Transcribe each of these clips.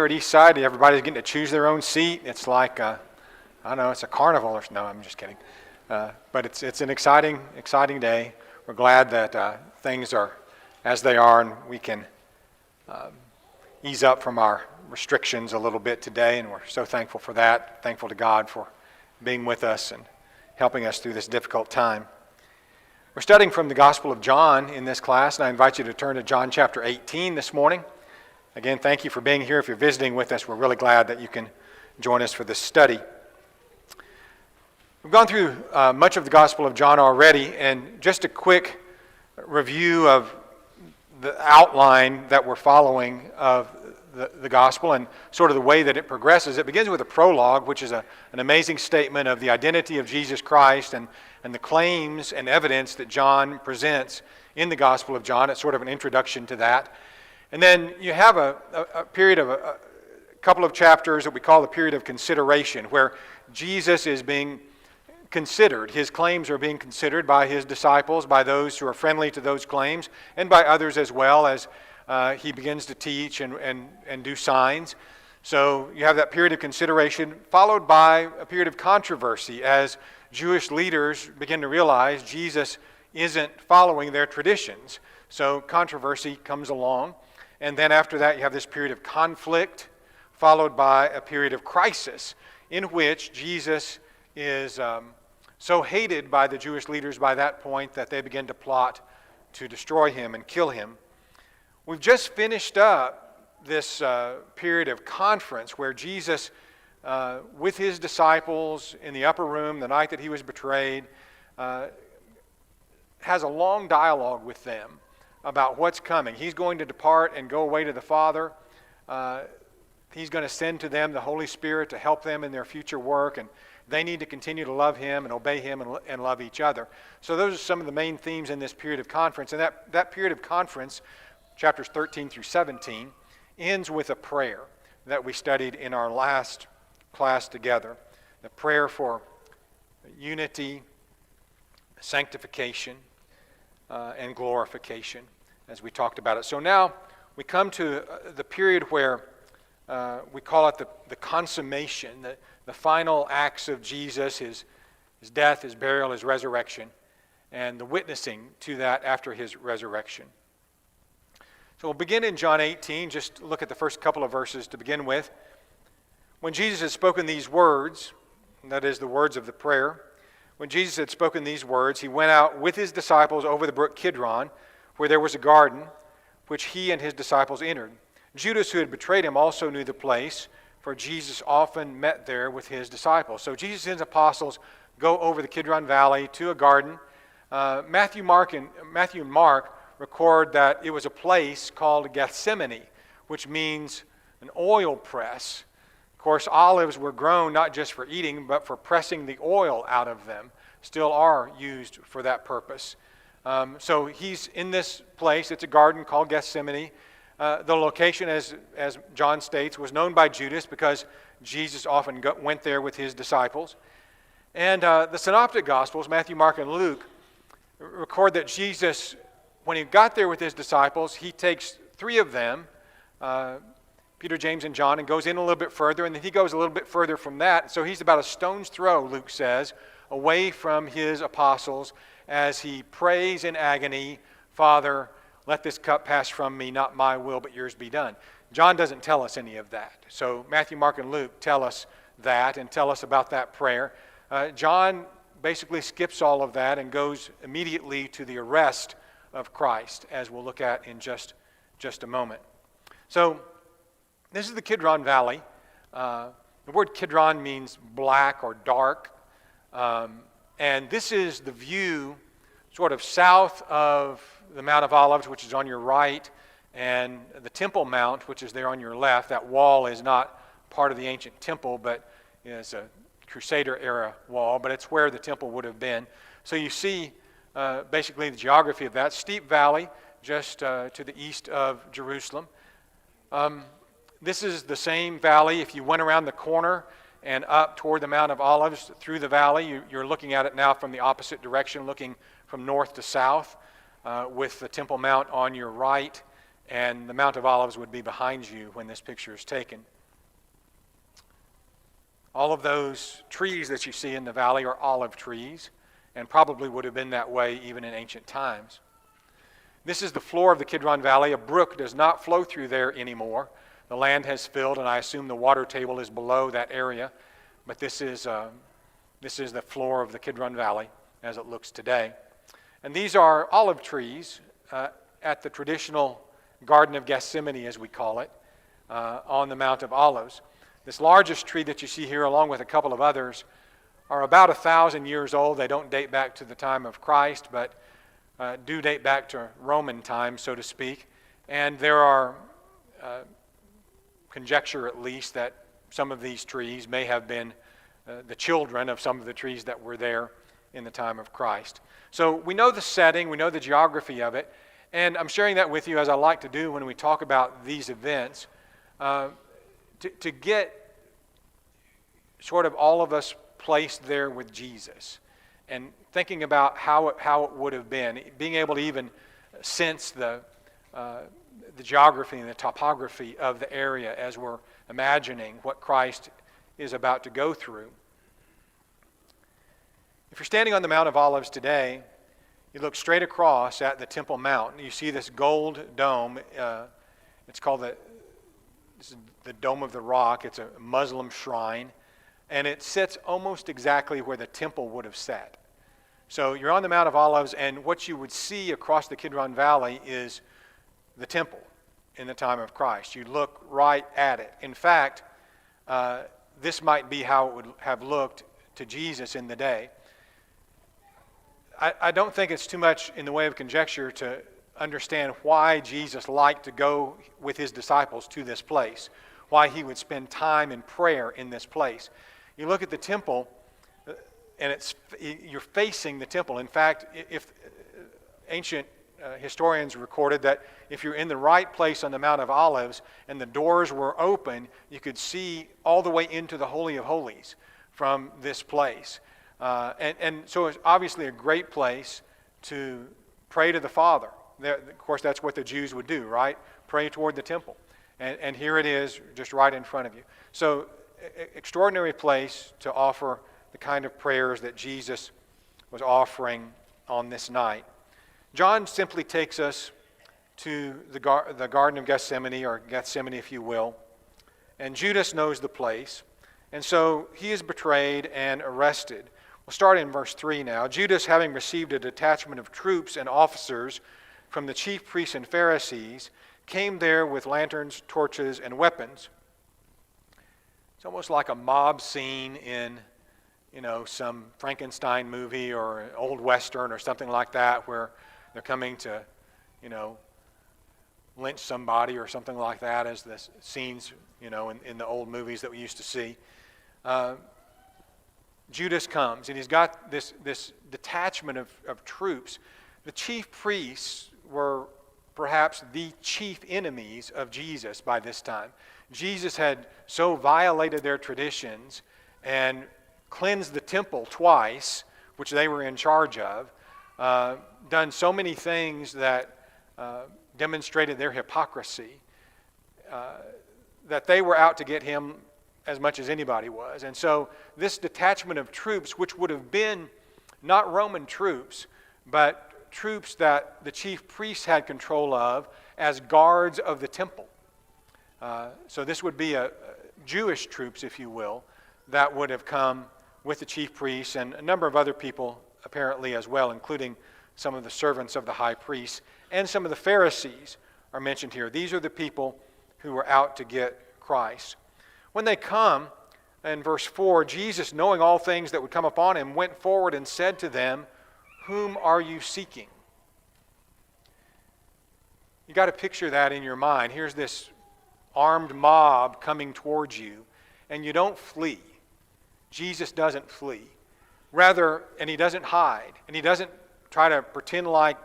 at East Side, everybody's getting to choose their own seat. It's like, I don't know, it's a carnival or no, I'm just kidding. But it's an exciting day. We're glad that things are as they are, and we can ease up from our restrictions a little bit today, and we're so thankful for that. Thankful to God for being with us and helping us through this difficult time. We're studying from the Gospel of John in this class, and I invite you to turn to John chapter 18 this morning. Again, thank you for being here. If you're visiting with us, we're really glad that you can join us for this study. We've gone through much of the Gospel of John already, and just a quick review of the outline that we're following of the Gospel and sort of the way that it progresses. It begins with a prologue, which is an amazing statement of the identity of Jesus Christ and the claims and evidence that John presents in the Gospel of John. It's sort of an introduction to that. And then you have a period of a couple of chapters that we call the period of consideration, where Jesus is being considered. His claims are being considered by his disciples, by those who are friendly to those claims, and by others as well as he begins to teach and do signs. So you have that period of consideration, followed by a period of controversy as Jewish leaders begin to realize Jesus isn't following their traditions. So controversy comes along. And then after that, you have this period of conflict, followed by a period of crisis, in which Jesus is so hated by the Jewish leaders by that point that they begin to plot to destroy him and kill him. We've just finished up this period of conference where Jesus, with his disciples in the upper room the night that he was betrayed, has a long dialogue with them about what's coming. He's going to depart and go away to the Father. He's going to send to them the Holy Spirit to help them in their future work, and they need to continue to love him and obey him and love each other. So those are some of the main themes in this period of conference. And that period of conference, chapters 13 through 17, ends with a prayer that we studied in our last class together. The prayer for unity, sanctification, and glorification, as we talked about it. So now we come to the period where we call it the consummation, the final acts of Jesus, his death, his burial, his resurrection, and the witnessing to that after his resurrection. So we'll begin in John 18, just look at the first couple of verses to begin with. When Jesus had spoken these words, that is the words of the prayer, when Jesus had spoken these words, he went out with his disciples over the brook Kidron, where there was a garden, which he and his disciples entered. Judas, who had betrayed him, also knew the place, for Jesus often met there with his disciples. So Jesus and his apostles go over the Kidron Valley to a garden. Matthew and Mark record that it was a place called Gethsemane, which means an oil press. Of course, olives were grown not just for eating, but for pressing the oil out of them. Still are used for that purpose. So he's in this place. It's a garden called Gethsemane. The location, as John states, was known by Judas because Jesus often went there with his disciples. And the Synoptic Gospels, Matthew, Mark, and Luke, record that Jesus, when he got there with his disciples, he takes three of them, Peter, James, and John, and goes in a little bit further, and then he goes a little bit further from that. So he's about a stone's throw, Luke says, away from his apostles as he prays in agony, Father, let this cup pass from me, not my will, but yours be done. John doesn't tell us any of that. So Matthew, Mark, and Luke tell us that and tell us about that prayer. John basically skips all of that and goes immediately to the arrest of Christ, as we'll look at in just a moment. So this is the Kidron Valley. The word Kidron means black or dark. And this is the view sort of south of the Mount of Olives, which is on your right, and the Temple Mount, which is there on your left. That wall is not part of the ancient temple, but is a Crusader-era wall, but it's where the temple would have been. So you see basically the geography of that. Steep valley just to the east of Jerusalem. This is the same valley. If you went around the corner and up toward the Mount of Olives through the valley, you're looking at it now from the opposite direction, looking from north to south, with the Temple Mount on your right and the Mount of Olives would be behind you when this picture is taken. All of those trees that you see in the valley are olive trees, and probably would have been that way even in ancient times. This is the floor of the Kidron Valley. A brook does not flow through there anymore. The land has filled, and I assume the water table is below that area. But this is the floor of the Kidron Valley as it looks today. And these are olive trees at the traditional Garden of Gethsemane, as we call it, on the Mount of Olives. This largest tree that you see here, along with a couple of others, are about 1,000 years old. They don't date back to the time of Christ, but do date back to Roman times, so to speak. And there are conjecture, at least, that some of these trees may have been the children of some of the trees that were there in the time of Christ. So we know the setting, we know the geography of it, and I'm sharing that with you, as I like to do when we talk about these events, to get sort of all of us placed there with Jesus and thinking about how it would have been, being able to even sense the geography and the topography of the area as we're imagining what Christ is about to go through. If you're standing on the Mount of Olives today, you look straight across at the Temple Mount. You see this gold dome. It's called the Dome of the Rock. It's a Muslim shrine, and it sits almost exactly where the temple would have sat. So you're on the Mount of Olives, and what you would see across the Kidron Valley is the temple in the time of Christ. You look right at it. In fact, this might be how it would have looked to Jesus in the day. I don't think it's too much in the way of conjecture to understand why Jesus liked to go with his disciples to this place, why he would spend time in prayer in this place. You look at the temple, and you're facing the temple. In fact, if ancient historians recorded that if you're in the right place on the Mount of Olives and the doors were open, you could see all the way into the Holy of Holies from this place. And so it's obviously a great place to pray to the Father. Of course, that's what the Jews would do, right? Pray toward the temple. And here it is, just right in front of you. So, extraordinary place to offer the kind of prayers that Jesus was offering on this night. John simply takes us to the Garden of Gethsemane, or Gethsemane, if you will. And Judas knows the place. And so he is betrayed and arrested. We'll start in verse 3 now. Judas, having received a detachment of troops and officers from the chief priests and Pharisees, came there with lanterns, torches, and weapons. It's almost like a mob scene in, some Frankenstein movie or an old Western or something like that, where they're coming to, lynch somebody or something like that, as the scenes, in the old movies that we used to see. Judas comes, and he's got this detachment of troops. The chief priests were perhaps the chief enemies of Jesus by this time. Jesus had so violated their traditions and cleansed the temple twice, which they were in charge of, done so many things that demonstrated their hypocrisy, that they were out to get him as much as anybody was. And so this detachment of troops, which would have been not Roman troops, but troops that the chief priests had control of as guards of the temple. So this would be a Jewish troops, if you will, that would have come with the chief priests and a number of other people apparently as well, including some of the servants of the high priest, and some of the Pharisees are mentioned here. These are the people who were out to get Christ. When they come, in verse 4, Jesus, knowing all things that would come upon him, went forward and said to them, "Whom are you seeking?" You got to picture that in your mind. Here's this armed mob coming towards you, and you don't flee. Jesus doesn't flee. Rather, and he doesn't hide, and he doesn't try to pretend like,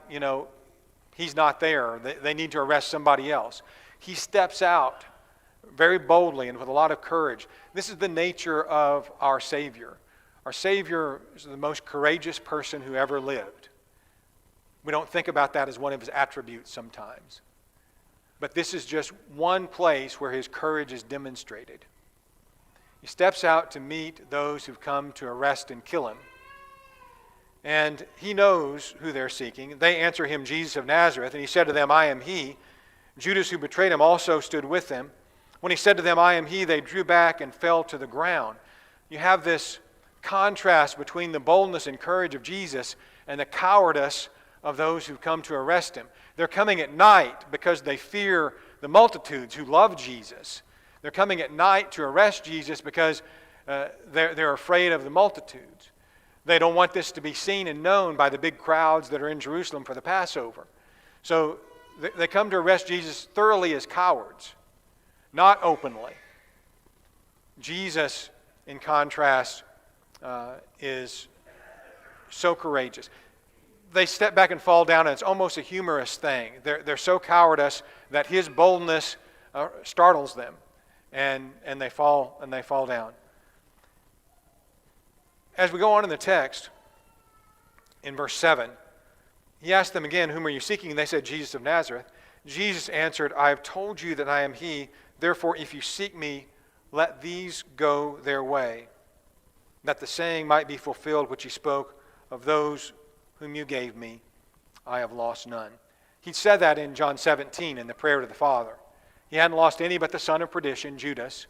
he's not there. They need to arrest somebody else. He steps out very boldly and with a lot of courage. This is the nature of our Savior. Our Savior is the most courageous person who ever lived. We don't think about that as one of his attributes sometimes. But this is just one place where his courage is demonstrated. He steps out to meet those who've come to arrest and kill him. And he knows who they're seeking. They answer him, Jesus of Nazareth. And he said to them, I am he. Judas, who betrayed him, also stood with them. When he said to them, I am he, they drew back and fell to the ground. You have this contrast between the boldness and courage of Jesus and the cowardice of those who come to arrest him. They're coming at night because they fear the multitudes who love Jesus. They're coming at night to arrest Jesus because they're afraid of the multitudes. They don't want this to be seen and known by the big crowds that are in Jerusalem for the Passover. So they come to arrest Jesus thoroughly as cowards, not openly. Jesus, in contrast, is so courageous. They step back and fall down, and it's almost a humorous thing. They're so cowardice that his boldness startles them, and they fall down. As we go on in the text, in verse 7, he asked them again, whom are you seeking? And they said, Jesus of Nazareth. Jesus answered, I have told you that I am he. Therefore, if you seek me, let these go their way, that the saying might be fulfilled which he spoke, of those whom you gave me, I have lost none. He said that in John 17 in the prayer to the Father. He hadn't lost any but the son of perdition, Judas,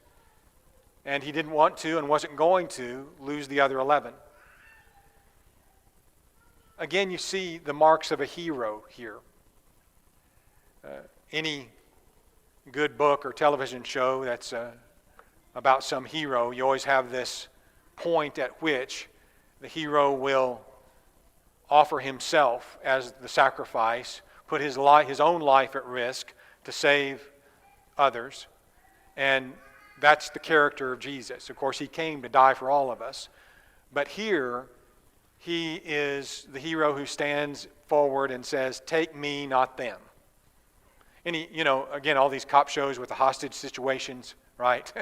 and he didn't want to and wasn't going to lose the other 11. Again, you see the marks of a hero here. Any good book or television show that's about some hero, you always have this point at which the hero will offer himself as the sacrifice, put his own life at risk to save others. And that's the character of Jesus. Of course, he came to die for all of us. But here, he is the hero who stands forward and says, take me, not them. And again, all these cop shows with the hostage situations, right?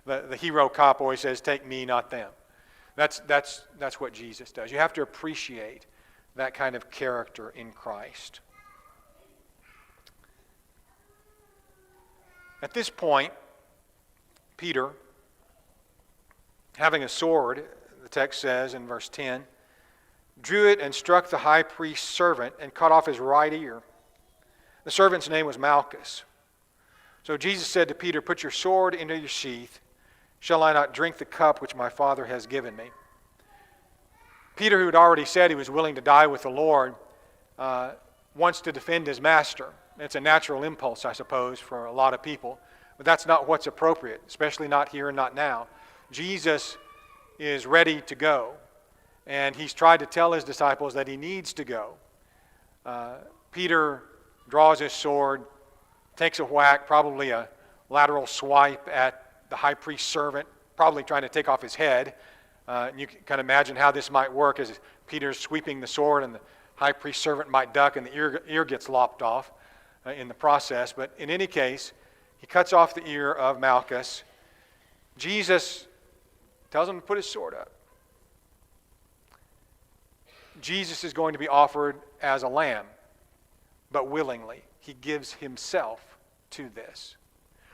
the hero cop always says, take me, not them. That's what Jesus does. You have to appreciate that kind of character in Christ. At this point, Peter, having a sword, the text says in verse 10, drew it and struck the high priest's servant and cut off his right ear. The servant's name was Malchus. So Jesus said to Peter, put your sword into your sheath. Shall I not drink the cup which my Father has given me? Peter, who had already said he was willing to die with the Lord, wants to defend his master. It's a natural impulse, I suppose, for a lot of people. But that's not what's appropriate, especially not here and not now. Jesus is ready to go. And he's tried to tell his disciples that he needs to go. Peter draws his sword, takes a whack, probably a lateral swipe at the high priest's servant, probably trying to take off his head. You can kind of imagine how this might work as Peter's sweeping the sword and the high priest's servant might duck and the ear gets lopped off in the process. But in any case, he cuts off the ear of Malchus. Jesus tells him to put his sword up. Jesus is going to be offered as a lamb, but willingly. He gives himself to this.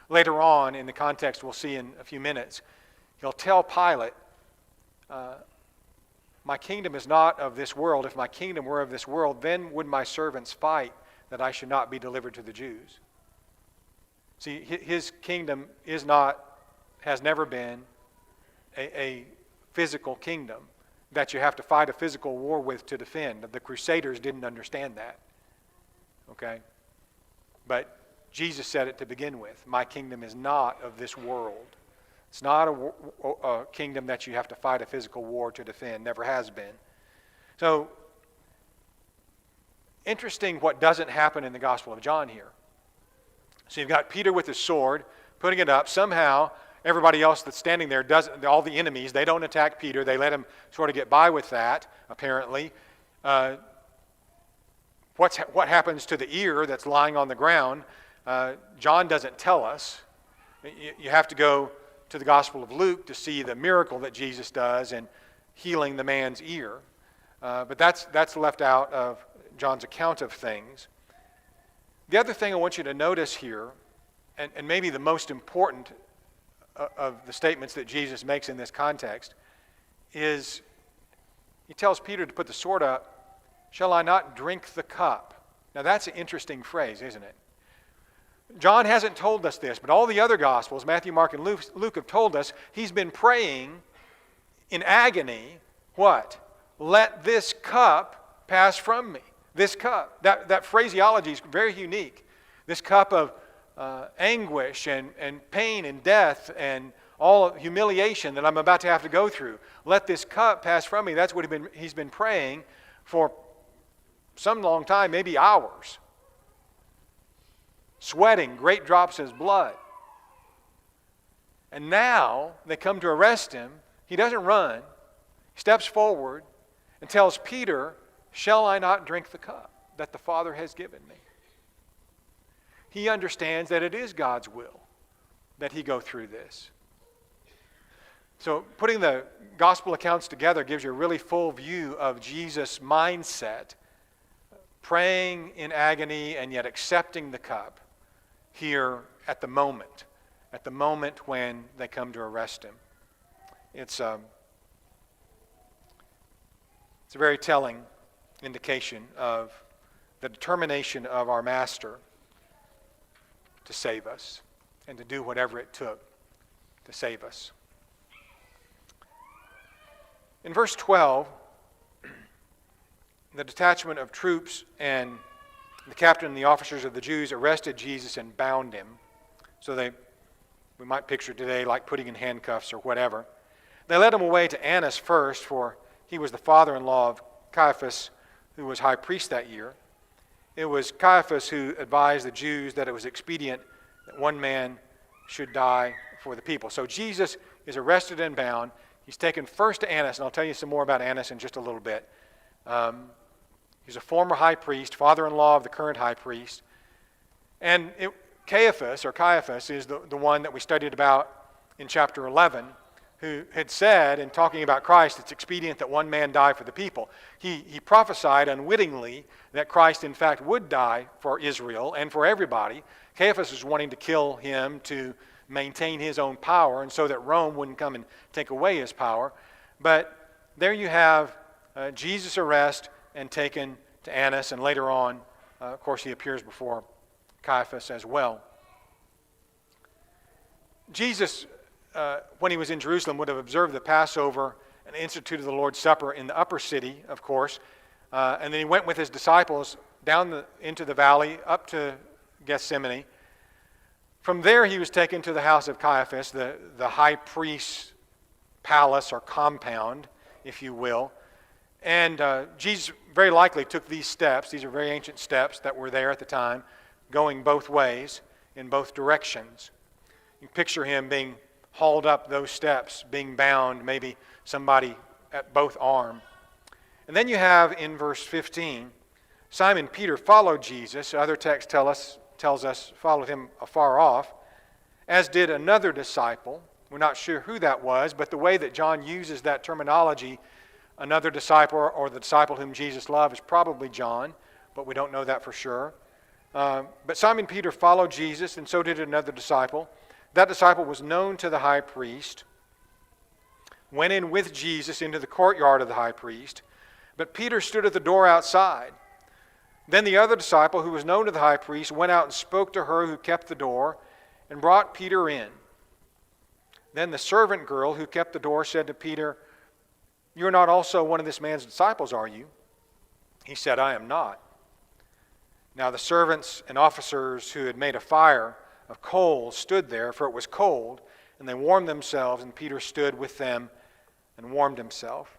Later on, in the context we'll see in a few minutes, he'll tell Pilate, my kingdom is not of this world. If my kingdom were of this world, then would my servants fight that I should not be delivered to the Jews. See, his kingdom has never been a physical kingdom that you have to fight a physical war with to defend. The Crusaders didn't understand that. Okay? But Jesus said it to begin with. My kingdom is not of this world. It's not a kingdom that you have to fight a physical war to defend. Never has been. So, interesting what doesn't happen in the Gospel of John here. So you've got Peter with his sword, putting it up. Somehow, everybody else that's standing there, all the enemies, they don't attack Peter. They let him sort of get by with that, apparently. What happens to the ear that's lying on the ground? John doesn't tell us. You have to go to the Gospel of Luke to see the miracle that Jesus does in healing the man's ear. But that's left out of John's account of things. The other thing I want you to notice here, and maybe the most important of the statements that Jesus makes in this context, is he tells Peter to put the sword up. Shall I not drink the cup? Now that's an interesting phrase, isn't it? John hasn't told us this, but all the other Gospels, Matthew, Mark, and Luke have told us he's been praying in agony, what? Let this cup pass from me. This cup. That phraseology is very unique. This cup of anguish and pain and death and all humiliation that I'm about to have to go through. Let this cup pass from me. That's what he's been praying for some long time, maybe hours. Sweating great drops of blood. And now they come to arrest him. He doesn't run. He steps forward and tells Peter, shall I not drink the cup that the Father has given me? He understands that it is God's will that he go through this. So putting the gospel accounts together gives you a really full view of Jesus' mindset, praying in agony and yet accepting the cup here at the moment when they come to arrest him. It's a very telling indication of the determination of our Master to save us and to do whatever it took to save us. In verse 12, the detachment of troops and the captain and the officers of the Jews arrested Jesus and bound him. So we might picture today like putting in handcuffs or whatever. They led him away to Annas first, for he was the father-in-law of Caiaphas, who was high priest that year. It was Caiaphas who advised the Jews that it was expedient that one man should die for the people. So Jesus is arrested and bound. He's taken first to Annas, and I'll tell you some more about Annas in just a little bit. He's a former high priest, father-in-law of the current high priest. And Caiaphas is the one that we studied about in chapter 11, who had said, in talking about Christ, it's expedient that one man die for the people. He prophesied unwittingly that Christ, in fact, would die for Israel and for everybody. Caiaphas was wanting to kill him to maintain his own power, and so that Rome wouldn't come and take away his power. But there you have Jesus' arrest and taken to Annas, and later on, of course, he appears before Caiaphas as well. Jesus, when he was in Jerusalem, would have observed the Passover and instituted the Lord's Supper in the upper city, of course. And then he went with his disciples down into the valley, up to Gethsemane. From there, he was taken to the house of Caiaphas, the high priest's palace or compound, if you will. And Jesus very likely took these steps. These are very ancient steps that were there at the time, going both ways, in both directions. You picture him being hauled up those steps, being bound, maybe somebody at both arms. And then you have in verse 15, Simon Peter followed Jesus. Other text tells us followed him afar off, as did another disciple. We're not sure who that was, but the way that John uses that terminology, another disciple or the disciple whom Jesus loved, is probably John, but we don't know that for sure. But Simon Peter followed Jesus, and so did another disciple. That disciple was known to the high priest, went in with Jesus into the courtyard of the high priest, but Peter stood at the door outside. Then the other disciple, who was known to the high priest, went out and spoke to her who kept the door and brought Peter in. Then the servant girl who kept the door said to Peter, "You are not also one of this man's disciples, are you?" He said, "I am not." Now the servants and officers who had made a fire of coals stood there, for it was cold, and they warmed themselves, and Peter stood with them and warmed himself.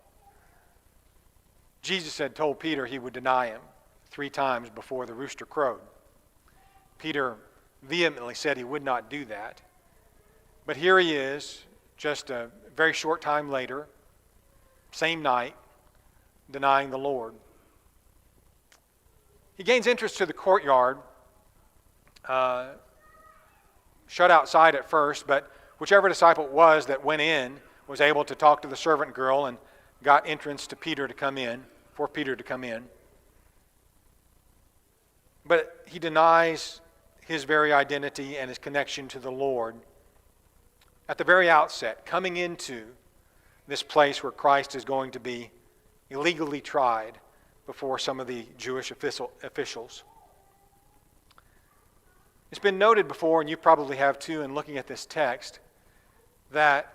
Jesus had told Peter he would deny him 3 times before the rooster crowed. Peter vehemently said he would not do that. But here he is, just a very short time later, same night, denying the Lord. He gains entrance to the courtyard, shut outside at first, but whichever disciple it was that went in was able to talk to the servant girl and got entrance to Peter to come in, for Peter to come in. but he denies his very identity and his connection to the Lord at the very outset, coming into this place where Christ is going to be illegally tried before some of the Jewish officials. It's been noted before, and you probably have too in looking at this text, that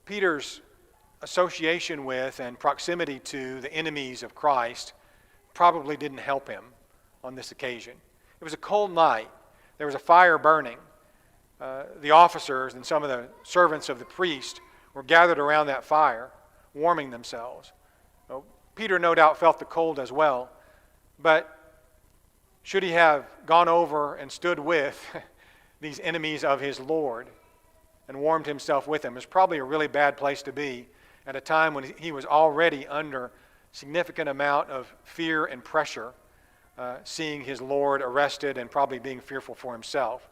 Peter's association with and proximity to the enemies of Christ probably didn't help him on this occasion. It was a cold night. There was a fire burning. The officers and some of the servants of the priest were gathered around that fire, warming themselves. Peter no doubt felt the cold as well, but should he have gone over and stood with these enemies of his Lord and warmed himself with them? It's probably a really bad place to be at a time when he was already under significant amount of fear and pressure, seeing his Lord arrested and probably being fearful for himself.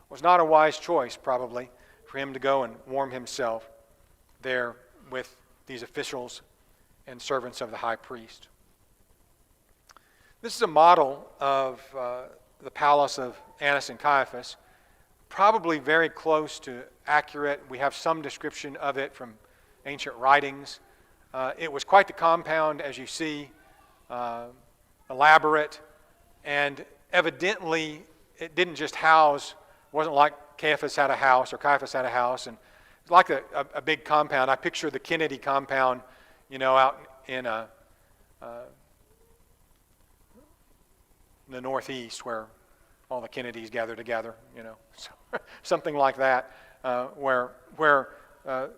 It was not a wise choice, probably, for him to go and warm himself there with these officials and servants of the high priest. This is a model of the palace of Annas and Caiaphas, probably very close to accurate. We have some description of it from ancient writings. It was quite the compound, as you see, elaborate, and evidently it didn't just house, wasn't like Caiaphas had a house or Caiaphas had a house, and it's like a big compound. I picture the Kennedy compound, out in the Northeast where all the Kennedys gather together, so, something like that, where the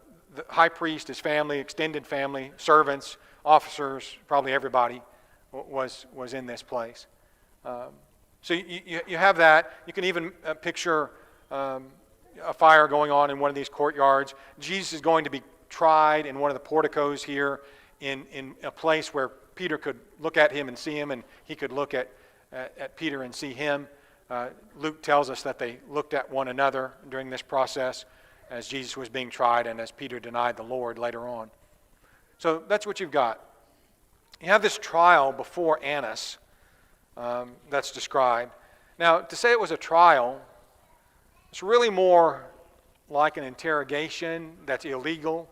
high priest, his family, extended family, servants, officers, probably everybody was in this place. So you have that. You can even picture a fire going on in one of these courtyards. Jesus is going to be tried in one of the porticos here in a place where Peter could look at him and see him, and he could look at Peter and see him. Luke tells us that they looked at one another during this process as Jesus was being tried and as Peter denied the Lord later on. So that's what you've got. You have this trial before Annas that's described. Now, to say it was a trial, it's really more like an interrogation that's illegal.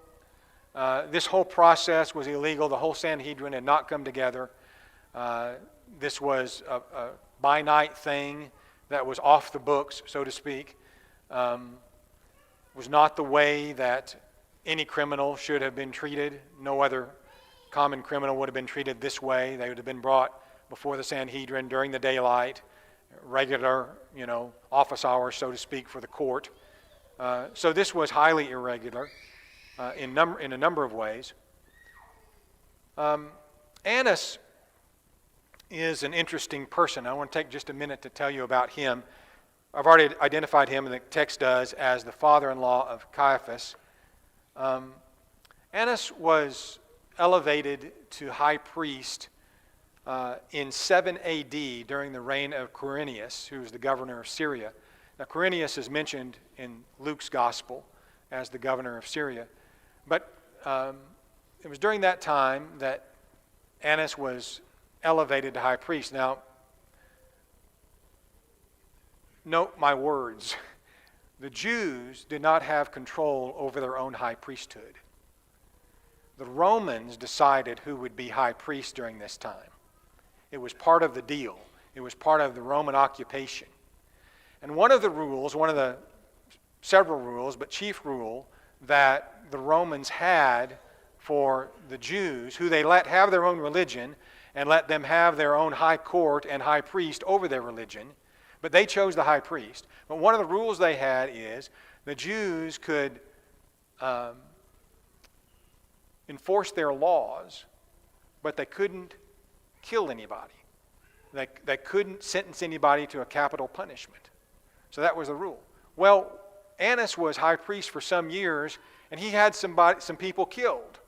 This whole process was illegal. The whole Sanhedrin had not come together. This was a by-night thing that was off the books, so to speak. Was not the way that any criminal should have been treated. No other common criminal would have been treated this way. They would have been brought before the Sanhedrin during the daylight, regular, office hours, so to speak, for the court. So this was highly irregular in a number of ways. Annas is an interesting person. I want to take just a minute to tell you about him. I've already identified him, and the text does, as the father-in-law of Caiaphas. Annas was elevated to high priest in 7 A.D. during the reign of Quirinius, who was the governor of Syria. Now, Quirinius is mentioned in Luke's gospel as the governor of Syria. But it was during that time that Annas was elevated to high priest. Now, note my words. The Jews did not have control over their own high priesthood. The Romans decided who would be high priest during this time. It was part of the deal. It was part of the Roman occupation. And one of the rules, one of the several rules, but chief rule that the Romans had for the Jews, who they let have their own religion and let them have their own high court and high priest over their religion, but they chose the high priest. But one of the rules they had is the Jews could enforce their laws, but they couldn't kill anybody. They couldn't sentence anybody to a capital punishment. So that was the rule. Well, Annas was high priest for some years, and he had some people killed.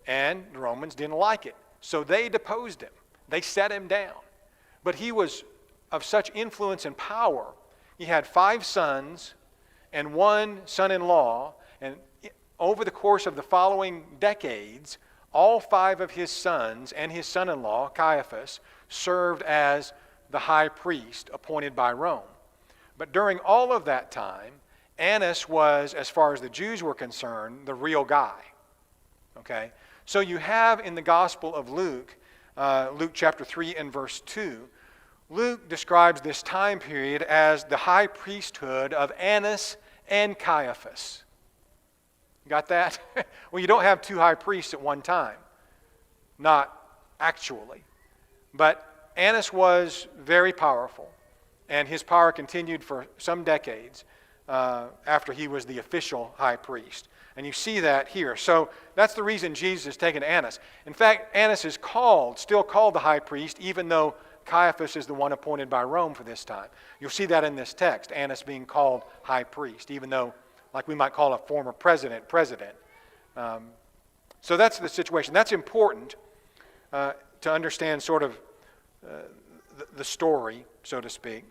And the Romans didn't like it. So they deposed him. They set him down. But he was of such influence and power. He had 5 sons and 1 son-in-law, and over the course of the following decades, all 5 of his sons and his son-in-law, Caiaphas, served as the high priest appointed by Rome. But during all of that time, Annas was, as far as the Jews were concerned, the real guy. Okay? So you have in the Gospel of Luke, Luke chapter 3 and verse 2, Luke describes this time period as the high priesthood of Annas and Caiaphas. Got that? Well, you don't have 2 high priests at one time. Not actually. But Annas was very powerful, and his power continued for some decades after he was the official high priest. And you see that here. So that's the reason Jesus has taken Annas. In fact, Annas is still called the high priest, even though Caiaphas is the one appointed by Rome for this time. You'll see that in this text, Annas being called high priest, even though, like we might call a former president. So that's the situation. That's important to understand sort of the story, so to speak.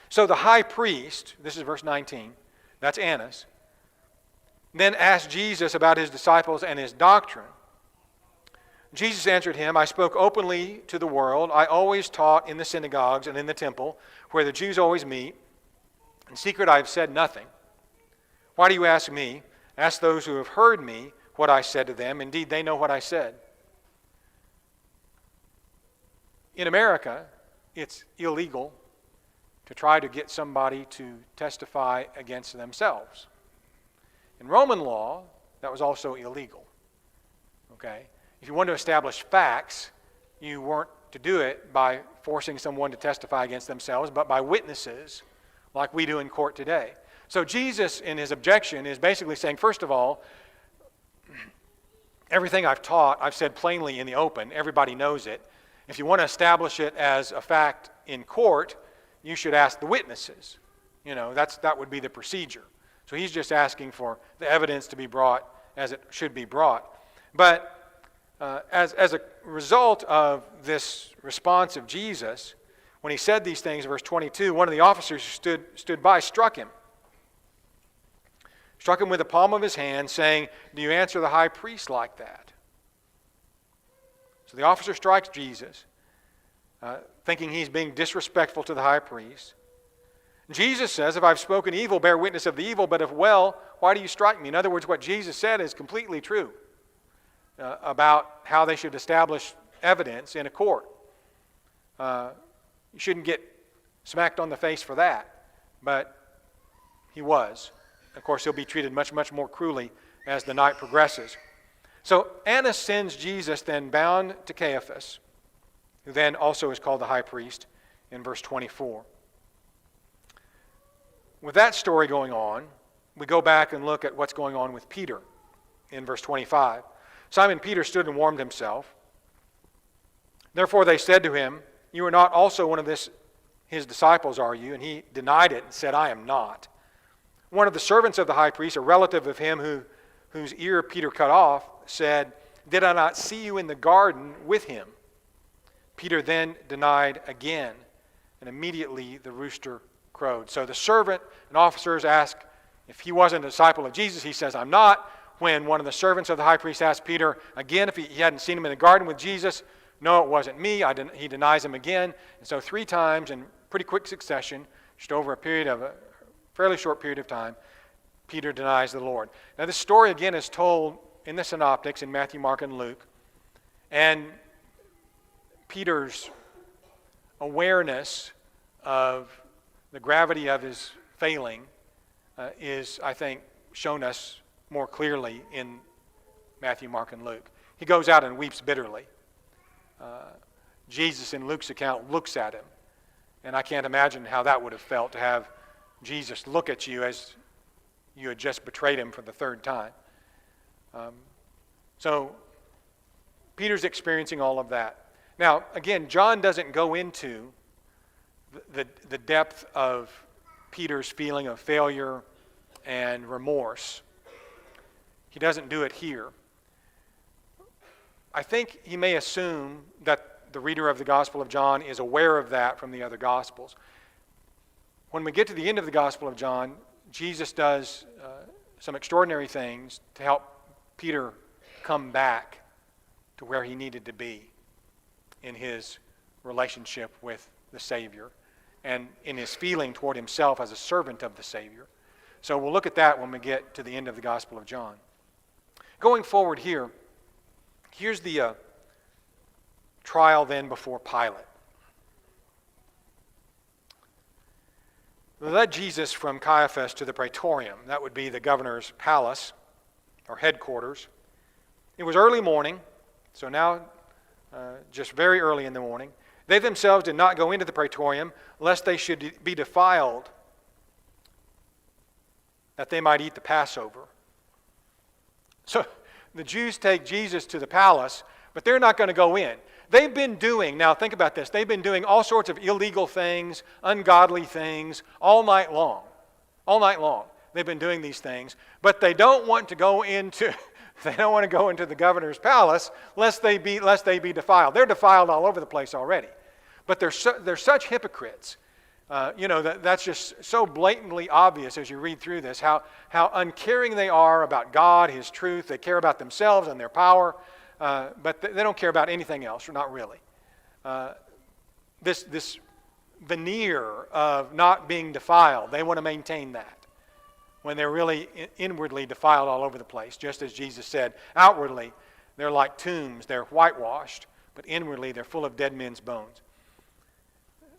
So the high priest, this is verse 19, that's Annas, then asked Jesus about his disciples and his doctrine. Jesus answered him, I spoke openly to the world. I always taught in the synagogues and in the temple, where the Jews always meet. In secret I have said nothing. Why do you ask me? Ask those who have heard me what I said to them. Indeed, they know what I said. In America, it's illegal to try to get somebody to testify against themselves. In Roman law, that was also illegal. Okay? If you wanted to establish facts, you weren't to do it by forcing someone to testify against themselves, but by witnesses, like we do in court today. So Jesus, in his objection, is basically saying, first of all, everything I've taught, I've said plainly in the open. Everybody knows it. If you want to establish it as a fact in court, you should ask the witnesses. That would be the procedure. So he's just asking for the evidence to be brought as it should be brought. But as a result of this response of Jesus, when he said these things, verse 22, one of the officers who stood by struck him with the palm of his hand, saying, do you answer the high priest like that? So the officer strikes Jesus, thinking he's being disrespectful to the high priest. Jesus says, if I've spoken evil, bear witness of the evil, but if well, why do you strike me? In other words, what Jesus said is completely true about how they should establish evidence in a court. You shouldn't get smacked on the face for that, but he was. Of course, he'll be treated much, much more cruelly as the night progresses. So Annas sends Jesus then bound to Caiaphas, who then also is called the high priest, in verse 24. With that story going on, we go back and look at what's going on with Peter in verse 25. Simon Peter stood and warmed himself. Therefore they said to him, you are not also one of his disciples, are you? And he denied it and said, I am not. One of the servants of the high priest, a relative of him whose ear Peter cut off, said, did I not see you in the garden with him? Peter then denied again, and immediately the rooster crowed. So the servant and officers ask if he wasn't a disciple of Jesus. He says, I'm not. When one of the servants of the high priest asked Peter again if he hadn't seen him in the garden with Jesus, no, it wasn't me. He denies him again. And so 3 times in pretty quick succession, just over a fairly short period of time, Peter denies the Lord. Now this story again is told in the Synoptics in Matthew, Mark, and Luke. And Peter's awareness of the gravity of his failing is, I think, shown us more clearly in Matthew, Mark, and Luke. He goes out and weeps bitterly. Jesus, in Luke's account, looks at him. And I can't imagine how that would have felt to have Jesus look at you as you had just betrayed him for the 3rd time. So Peter's experiencing all of that. Now, again, John doesn't go into the depth of Peter's feeling of failure and remorse. He doesn't do it here. I think he may assume that the reader of the Gospel of John is aware of that from the other Gospels. When we get to the end of the Gospel of John, Jesus does some extraordinary things to help Peter come back to where he needed to be in his relationship with the Savior and in his feeling toward himself as a servant of the Savior. So we'll look at that when we get to the end of the Gospel of John. Going forward here, here's the trial then before Pilate. They led Jesus from Caiaphas to the Praetorium. That would be the governor's palace or headquarters. It was early morning, so now just very early in the morning. They themselves did not go into the Praetorium, lest they should be defiled, that they might eat the Passover. So the Jews take Jesus to the palace, but they're not going to go in. They've been doing, now think about this, they've been doing all sorts of illegal things, ungodly things, all night long. All night long. They've been doing these things, but they don't want to go into the governor's palace lest they be defiled. They're defiled all over the place already. But they're such hypocrites. That's just so blatantly obvious as you read through this, how uncaring they are about God, His truth. They care about themselves and their power, but they don't care about anything else, or not really. This veneer of not being defiled, they want to maintain that, when they're really inwardly defiled all over the place. Just as Jesus said, outwardly they're like tombs, they're whitewashed, but inwardly they're full of dead men's bones.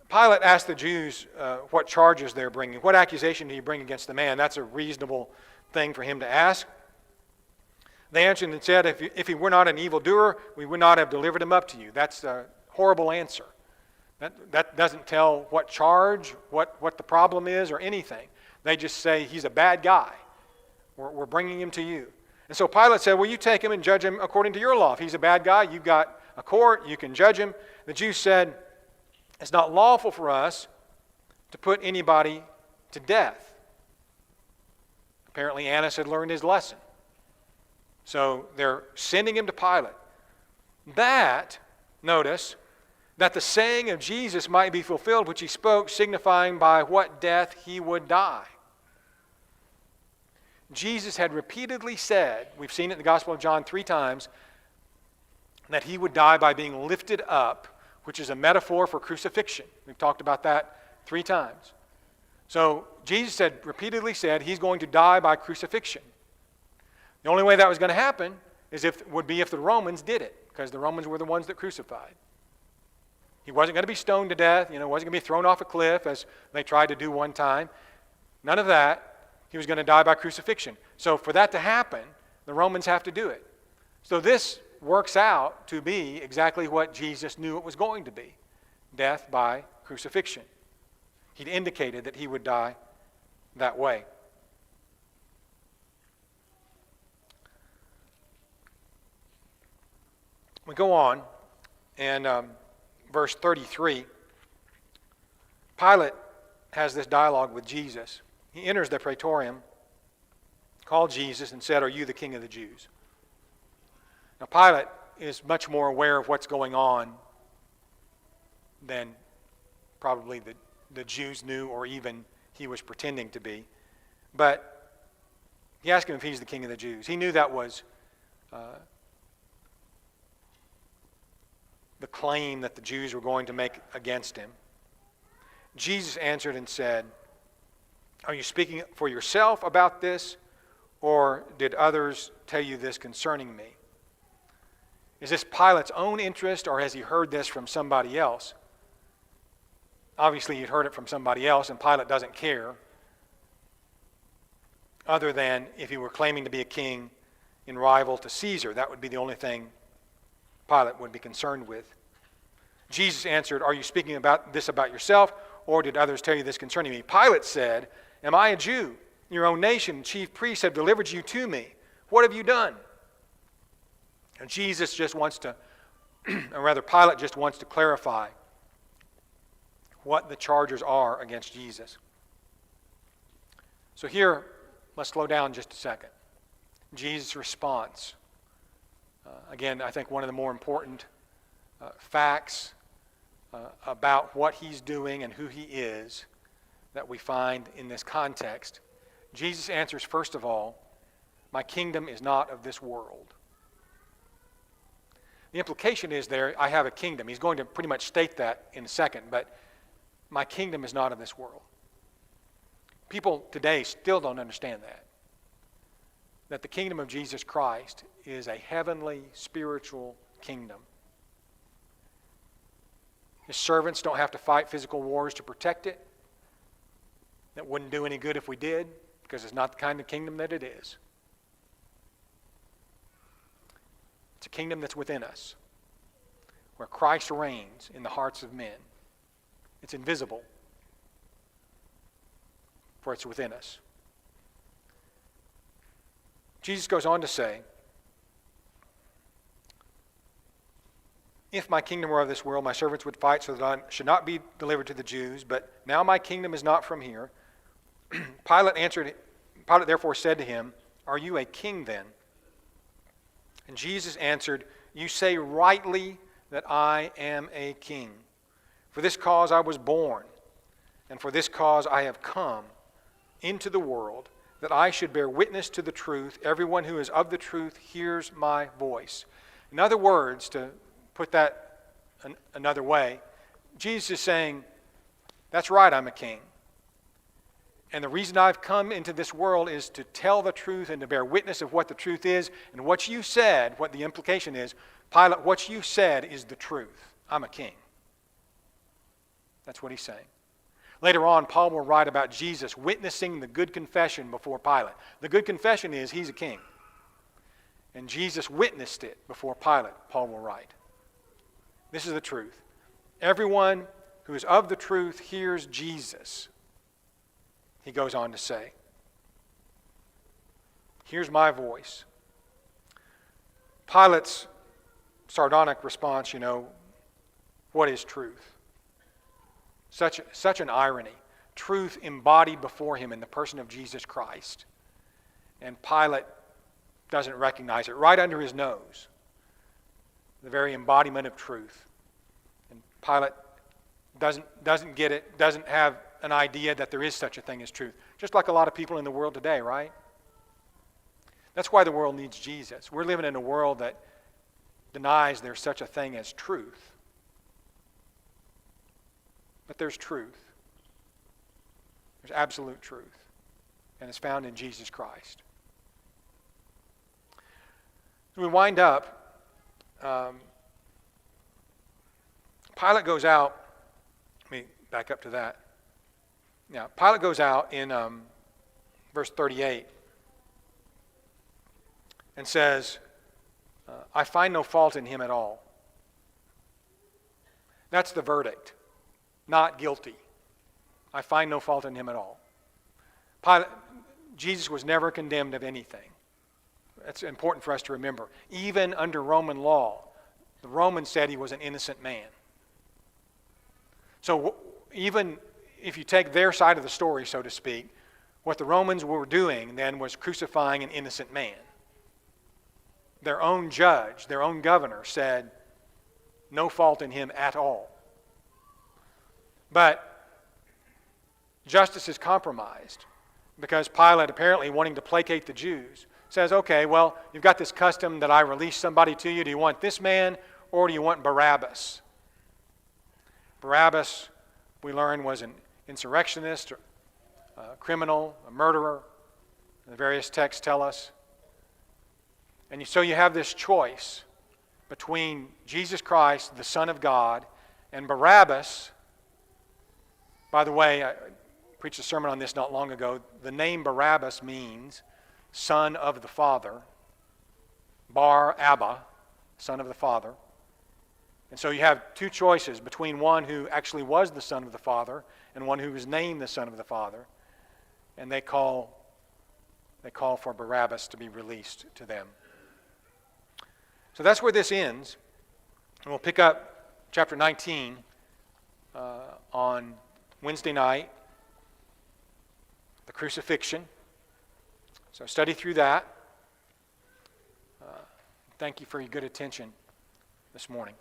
Pilate asked the Jews what charges they're bringing. What accusation do you bring against the man? That's a reasonable thing for him to ask. They answered and said, if he were not an evildoer, we would not have delivered him up to you. That's a horrible answer. That doesn't tell what charge, what the problem is, or anything. They just say, he's a bad guy. We're bringing him to you. And so Pilate said, well, you take him and judge him according to your law. If he's a bad guy, you've got a court, you can judge him. The Jews said, it's not lawful for us to put anybody to death. Apparently Annas had learned his lesson. So they're sending him to Pilate. Notice, that the saying of Jesus might be fulfilled, which he spoke, signifying by what death he would die. Jesus had repeatedly said, we've seen it in the Gospel of John 3 times, that he would die by being lifted up, which is a metaphor for crucifixion. We've talked about that 3 times. So Jesus had repeatedly said he's going to die by crucifixion. The only way that was going to happen would be if the Romans did it, because the Romans were the ones that crucified. He wasn't going to be stoned to death, wasn't going to be thrown off a cliff as they tried to do one time. None of that. He was going to die by crucifixion. So for that to happen, the Romans have to do it. So this works out to be exactly what Jesus knew it was going to be, death by crucifixion. He'd indicated that he would die that way. We go on, and verse 33, Pilate has this dialogue with Jesus. He enters the Praetorium, called Jesus, and said, "Are you the King of the Jews?" Now Pilate is much more aware of what's going on than probably the Jews knew, or even he was pretending to be. But he asked him if he's the King of the Jews. He knew that was the claim that the Jews were going to make against him. Jesus answered and said, "Are you speaking for yourself about this, or did others tell you this concerning me?" Is this Pilate's own interest, or has he heard this from somebody else? Obviously, he'd heard it from somebody else, and Pilate doesn't care, other than if he were claiming to be a king in rival to Caesar. That would be the only thing Pilate would be concerned with. Jesus answered, "Are you speaking about yourself, or did others tell you this concerning me?" Pilate said, "Am I a Jew? Your own nation, chief priests have delivered you to me. What have you done?" And Jesus just wants to, or rather Pilate just wants to clarify what the charges are against Jesus. So here, let's slow down just a second. Jesus' response. Again, I think one of the more important facts about what he's doing and who he is that we find in this context. Jesus answers, first of all, "My kingdom is not of this world." The implication is there, I have a kingdom. He's going to pretty much state that in a second, but my kingdom is not of this world. People today still don't understand that the kingdom of Jesus Christ is a heavenly, spiritual kingdom. His servants don't have to fight physical wars to protect it. That wouldn't do any good if we did, because it's not the kind of kingdom that it is. It's a kingdom that's within us, where Christ reigns in the hearts of men. It's invisible, for it's within us. Jesus goes on to say, if my kingdom were of this world, my servants would fight so that I should not be delivered to the Jews, but now my kingdom is not from here. Pilate therefore said to him, are you a king then? And Jesus answered, you say rightly that I am a king. For this cause I was born, and for this cause I have come into the world, that I should bear witness to the truth. Everyone who is of the truth hears my voice. In other words, to put that another way, Jesus is saying, that's right, I'm a king. And the reason I've come into this world is to tell the truth and to bear witness of what the truth is. And what you said, what the implication is, Pilate, what you said is the truth. I'm a king. That's what he's saying. Later on, Paul will write about Jesus witnessing the good confession before Pilate. The good confession is he's a king. And Jesus witnessed it before Pilate, Paul will write. This is the truth. Everyone who is of the truth hears Jesus, he goes on to say. Here's my voice. Pilate's sardonic response, what is truth? Such an irony. Truth embodied before him in the person of Jesus Christ. And Pilate doesn't recognize it. Right under his nose, the very embodiment of truth. And Pilate doesn't get it, doesn't have an idea that there is such a thing as truth. Just like a lot of people in the world today, right? That's why the world needs Jesus. We're living in a world that denies there's such a thing as truth. But there's truth. There's absolute truth. And it's found in Jesus Christ. So we wind up. Pilate goes out. Let me back up to that. Yeah, Pilate goes out in verse 38 and says, I find no fault in him at all. That's the verdict. Not guilty. I find no fault in him at all. Jesus was never condemned of anything. That's important for us to remember. Even under Roman law, the Romans said he was an innocent man. So even if you take their side of the story, so to speak, what the Romans were doing then was crucifying an innocent man. Their own judge, their own governor said, no fault in him at all. But justice is compromised because Pilate, apparently wanting to placate the Jews, says, okay, well, you've got this custom that I release somebody to you. Do you want this man or do you want Barabbas? Barabbas, we learn, was an insurrectionist, a criminal, a murderer. The various texts tell us. And so you have this choice between Jesus Christ, the Son of God, and Barabbas. By the way, I preached a sermon on this not long ago. The name Barabbas means son of the Father. Bar Abba, son of the Father. And so you have two choices between one who actually was the Son of the Father and one who was named the Son of the Father. And they call for Barabbas to be released to them. So that's where this ends. And we'll pick up chapter 19 on Wednesday night, the crucifixion. So study through that. Thank you for your good attention this morning.